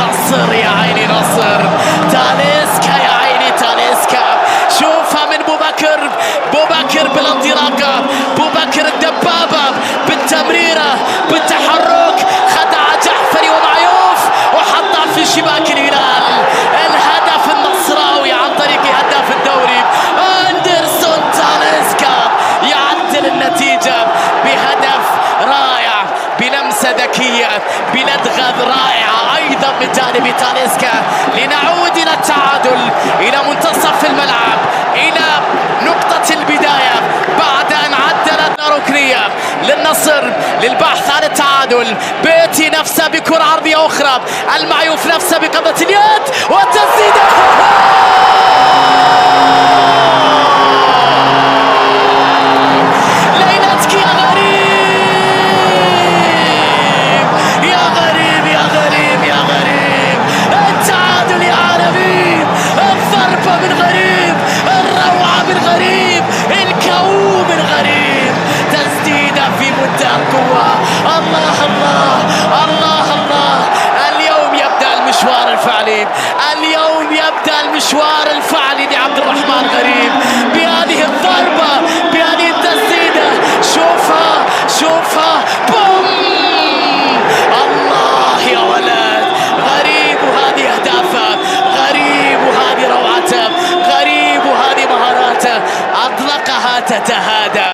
نصر يا عيني نصر. تاليسكا يا عيني تاليسكا، شوفها من بوبكر بالانطلاقة، بوبكر الدبابة بالتمريرة بالتحرك، خدع جعفري ومعيوف وحطها في شباك الهلال. الهدف النصراوي عن طريق هداف الدوري أندرسون تاليسكا يعدل النتيجة بهدف رائع، بلمسة ذكية، بلدغة رائعة أيضا من جانب تاليسكا، لنعود إلى التعادل، إلى منتصف الملعب، إلى نقطة البداية بعد أن عدلت ركنية للنصر للبحث عن التعادل. بيتي نفسه بكرة عرضية أخرى، المعيوف نفسه بقبضة اليد والتسديدة. ليلتك يا غريب يا غريب يا غريب يا غريب، التعادل يا عالمي، الضربة من غريب، الروعة من غريب، الكون من غريب، تسديدة في منتهى القوة. الله الله الله الله، اليوم يبدأ المشوار الفعلي، اليوم يبدأ المشوار الفعلي لعبد الرحمن غريب بهذه الضربة، بهذه التسديدة. شوفها بوم، الله يا ولد، غريب وهذه أهدافه، غريب وهذه روعته، غريب وهذه مهاراته، أطلقها تتهادى.